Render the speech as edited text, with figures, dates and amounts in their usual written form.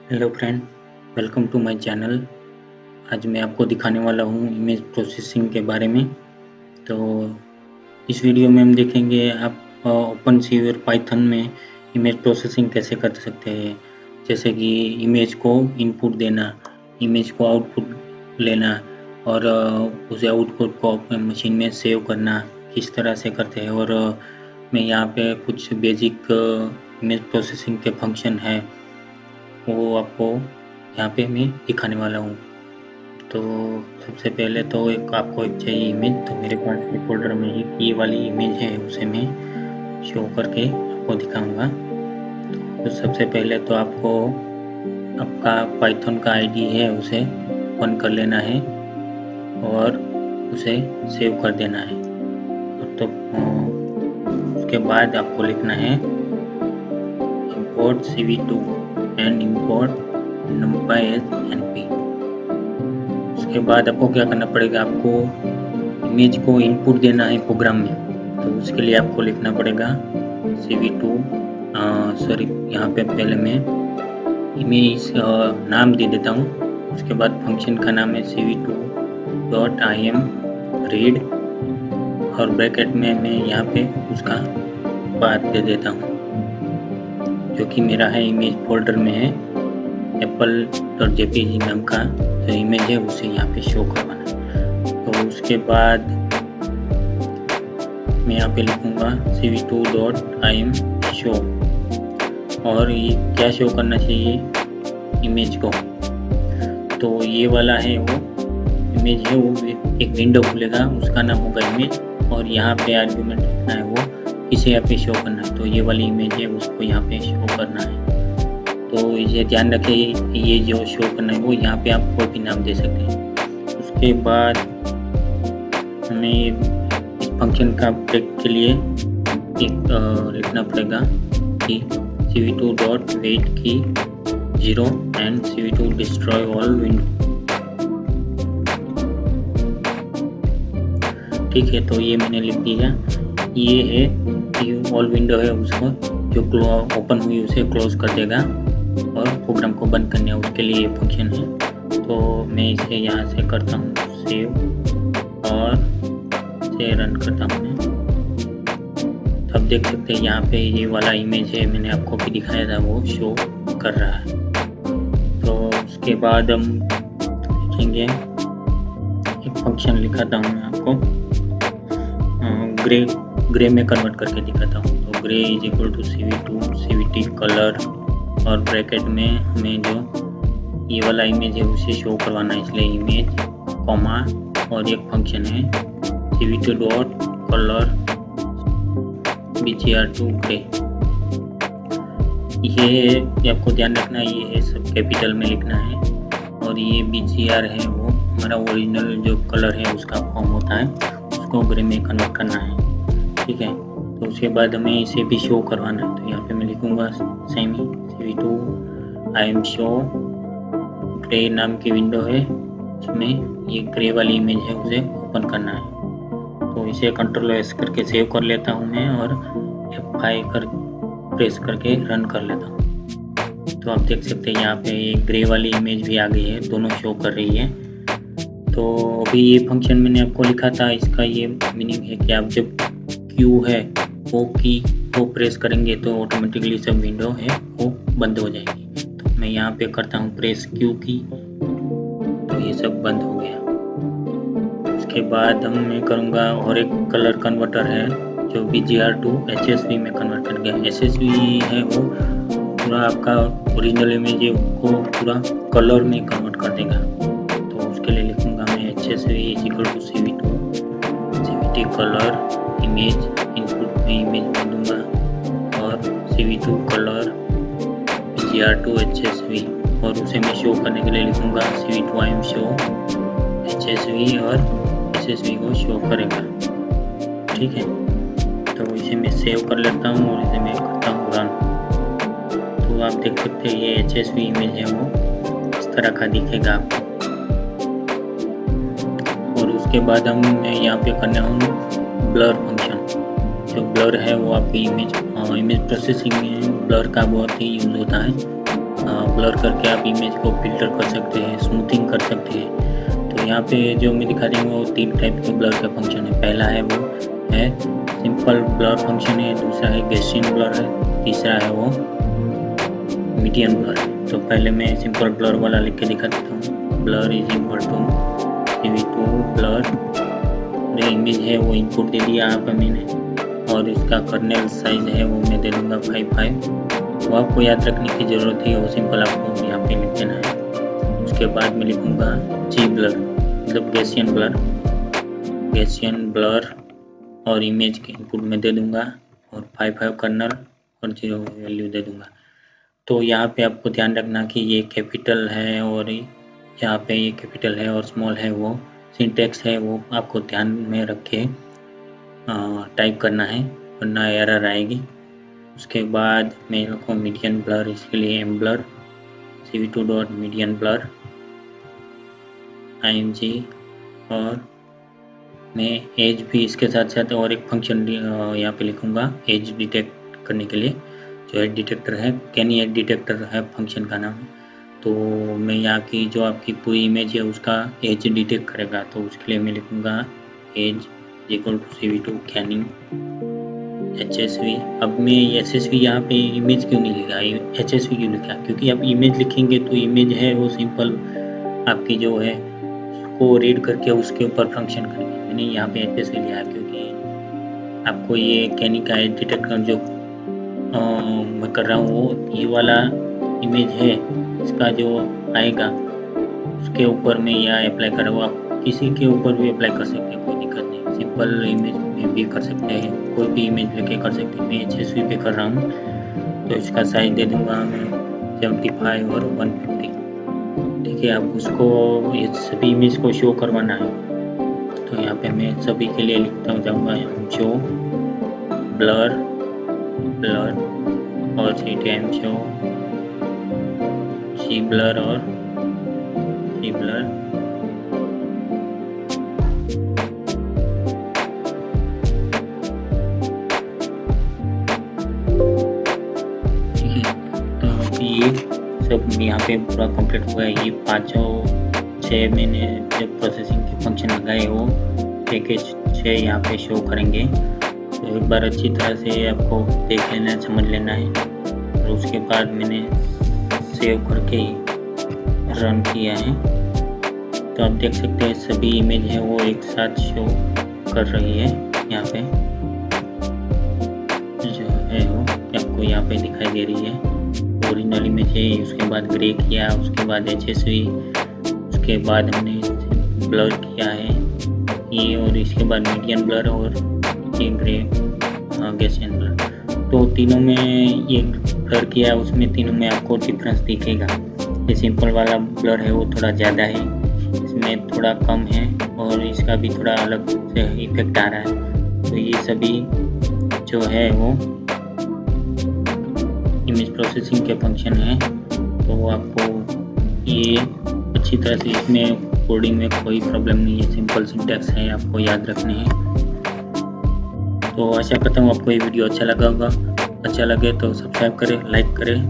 Hello friend, welcome to my channel. आज मैं आपको दिखाने वाला हूँ इमेज प्रोसेसिंग के बारे में। तो इस वीडियो में हम देखेंगे आप ओपनसीवी और पाइथन में इमेज प्रोसेसिंग कैसे कर सकते हैं। जैसे कि इमेज को इनपुट देना, इमेज को आउटपुट लेना और उस आउटपुट को अपने मशीन में सेव करना, किस तरह से करते हैं। और मैं यहाँ पे कुछ बेसिक इमेज प्रोसेसिंग के फंक्शन है वो आपको यहाँ पे मैं दिखाने वाला हूँ। तो सबसे पहले तो आपको एक चाहिए इमेज। तो मेरे पास एक फोल्डर में एक ये वाली इमेज है, उसे मैं शो करके आपको दिखाऊंगा। तो सबसे पहले तो आपको आपका पाइथन का आईडी है उसे ओपन कर लेना है और उसे सेव कर देना है। तो उसके बाद आपको लिखना है import cv2 and import numpy as np। उसके बाद आपको क्या करना पड़ेगा, आपको इमेज को इनपुट देना है प्रोग्राम में। तो उसके लिए आपको लिखना पड़ेगा cv2 सॉरी, यहाँ पे पहले मैं इमेज नाम दे देता हूँ। उसके बाद फंक्शन का नाम है cv2.imRead और ब्रैकेट में मैं यहाँ पे उसका पाथ दे देता हूँ जो कि मेरा है इमेज फोल्डर में है apple.jpg नाम का जो इमेज है उसे यहाँ पे शो करवाना। तो उसके बाद मैं यहाँ पे लिखूँगा cv2.imShow और ये क्या शो करना चाहिए इमेज को। तो ये वाला है वो इमेज है, वो एक विंडो खुलेगा, उसका नाम होगा इमेज और यहाँ पे आर्ग्यूमेंट लिखना है वो इसे यहाँ पे शो करना है। तो ये वाली इमेज है उसको यहाँ पे शो करना है। तो इसे ध्यान रखिए, ये जो शो करना है वो यहाँ पे आप कोई भी नाम दे सकते हैं। उसके बाद हमें इस फंक्शन का ब्रेक के लिए एक लिखना पड़ेगा कि cv2.wait की 0 and cv2 destroy all window। ठीक है, तो ये मैंने लिख दिया। ये है कि ऑल विंडो है उसको जो ओपन हुई उसे क्लोज कर देगा और प्रोग्राम को बंद करने उसके लिए ये फंक्शन है। तो मैं इसे यहाँ से करता हूँ सेव और से रन करता हूँ मैं। तब देख सकते हैं यहाँ पे ये वाला इमेज है, मैंने आपको भी दिखाया था, वो शो कर रहा है। तो उसके बाद हम देखेंगे एक फंक्शन लिखाता हूँ मैं आपको, ग्रे में कन्वर्ट करके दिखाता हूँ। तो grey is equal to cv2 cvt colour और ब्रैकेट में हमें जो ये वाला इमेज है उसे शो करवाना है, इसलिए इमेज कॉमा और एक फंक्शन है cv2.color bgr2 ग्रे। ये आपको ध्यान रखना है, ये है सब कैपिटल में लिखना है और ये bgr है वो हमारा ओरिजिनल जो कलर है उसका फॉर्म होता है, उसको ग्रे में कन्वर्ट करना है। ठीक है, तो उसके बाद हमें इसे भी शो करवाना है। तो यहाँ पे मैं लिखूँगा सेम ही cv2 imShow ग्रे नाम की विंडो है, इसमें ये ग्रे वाली इमेज है उसे ओपन करना है। तो इसे Ctrl+S करके सेव कर लेता हूँ मैं और F5 कर प्रेस करके रन कर लेता हूँ। तो आप देख सकते हैं यहाँ पे ये ग्रे वाली इमेज भी आ गई है, दोनों शो कर रही है। तो अभी ये फंक्शन मैंने आपको लिखा था, इसका ये मीनिंग है कि आप जब Q है वो की को प्रेस करेंगे तो ऑटोमेटिकली सब विंडो है वो बंद हो जाएगी। तो मैं यहाँ पे करता हूँ प्रेस Q की, तो ये सब बंद हो गया। उसके बाद मैं करूँगा और एक कलर कन्वर्टर है जो bgr2 HSV में कन्वर्ट कर गया। HSV है वो पूरा आपका ओरिजिनल इमेज है को पूरा कलर में कन्वर्ट कर देगा। तो उसके लिए लिखूँगा मैं HSV is equal to cv2 cvt colour image, input में इमेज में दूंगा और cv2 कलर bgr2 HSV और उसे मैं शो करने के लिए लिखूँगा cv2 imShow HSV और HSV को शो करेगा। ठीक है, तो इसे मैं सेव कर लेता हूँ और इसे मैं करता हूँ रन। तो आप देख सकते हैं ये HSV इमेज है वो इस तरह का दिखेगा आपको। और उसके बाद हम यहाँ पे करने हूँ ब्लर फंक्शन। जो ब्लर है वो आपकी इमेज प्रोसेसिंग में ब्लर का बहुत ही यूज होता है। ब्लर करके आप इमेज को फिल्टर कर सकते हैं, स्मूथिंग कर सकते हैं। तो यहाँ पे जो मैं दिखा देंगे वो 3 टाइप के ब्लर का फंक्शन है। पहला है वो है सिंपल ब्लर फंक्शन है, दूसरा है गैसियन ब्लर है, तीसरा है वो मीडियन ब्लर है। तो पहले मैं सिंपल ब्लर वाला लिख के दिखा देता हूँ। Blur is equal to CV2 blur, जो इमेज है वो इनपुट दे दिया यहाँ पर मैंने, और इसका कर्नेल साइज है वो मैं दे दूँगा 55। वो आपको याद रखने की ज़रूरत है, वो सिंपल आपको यहाँ पे लिख देना है। उसके बाद मैं लिखूँगा G ब्लर, मतलब गैसियन ब्लर और इमेज के इनपुट में दे दूँगा, और 55 कर्नल और 0 वैल्यू दे दूँगा। तो यहाँ पे आपको ध्यान रखना कि ये कैपिटल है और यहाँ पे ये कैपिटल है और स्मॉल है, वो सिंटेक्स है वो आपको ध्यान में रख के टाइप करना है, वरना एरर आएगी। उसके बाद मैं लिखूँ मीडियन ब्लर, इसके लिए M blur, CV2 dot median blur IMG, और मैं एज भी इसके साथ साथ और एक फंक्शन यहाँ पे लिखूँगा एज डिटेक्ट करने के लिए, जो एज डिटेक्टर है, कैनी एज डिटेक्टर है फंक्शन का नाम। तो मैं यहाँ की जो आपकी पूरी इमेज है उसका एज डिटेक्ट करेगा, तो उसके लिए मैं लिखूँगा as equal to CV2 canning HSV। अब मैं HSV यहाँ पे इमेज क्यों नहीं लिखा, HSV क्यों लिखा, क्योंकि आप इमेज लिखेंगे तो इमेज है वो सिंपल आपकी जो है को रीड करके उसके ऊपर फंक्शन करेंगे। मैंने यहाँ पे HSV लिया क्योंकि आपको ये कैनी का एज डिटेक्ट जो मैं कर रहा हूँ वो ये वाला इमेज है, इसका जो आएगा उसके ऊपर मैं यहाँ अप्लाई कर रहा हूँ। आप किसी के ऊपर भी अप्लाई कर सकते हैं, कोई दिक्कत नहीं, सिंपल इमेज में भी कर सकते हैं, कोई भी इमेज लेके कर सकते हैं। मैं HSV पे कर रहा हूँ, तो इसका साइज दे दूँगा मैं 75 और 150। ठीक है, अब उसको ये सभी इमेज को शो करवाना है, तो यहाँ पे मैं सभी के लिए लिखता हूँ जाऊँगा शो ब्लर और CTM शो G ब्लर और G ब्लर, ठीक है। तो ये सब यहाँ पे पूरा कंप्लीट हुआ है। ये 5-6 मैंने जब प्रोसेसिंग के फंक्शन लगाए वो पैकेज 6 यहाँ पे शो करेंगे। तो एक बार अच्छी तरह से आपको देख लेना है, समझ लेना है, और उसके बाद मैंने सेव करके रन किया है। तो आप देख सकते हैं सभी इमेज है वो एक साथ शो कर रही है। यहाँ पे जो है वो आपको यहाँ पे दिखाई दे रही है, ओरिजिनल इमेज है। उसके बाद ग्रे किया, उसके बाद HSV, उसके बाद हमने ब्लर किया है ये, और इसके बाद मीडियन ब्लर और ये ग्रे गैसियन ब्लर। तो तीनों में ये ब्लर किया, उसमें तीनों में आपको डिफरेंस दिखेगा। ये सिंपल वाला ब्लर है वो थोड़ा ज़्यादा है, इसमें थोड़ा कम है, और इसका भी थोड़ा अलग से इफेक्ट आ रहा है। तो ये सभी जो है वो इमेज प्रोसेसिंग के फंक्शन है। तो आपको ये अच्छी तरह से, इसमें कोडिंग में कोई प्रॉब्लम नहीं है, सिंपल सिंटैक्स है, आपको याद रखने हैं। तो आशा करता हूँ आपको ये वीडियो अच्छा लगा होगा। अच्छा लगे तो सब्सक्राइब करें, लाइक करें।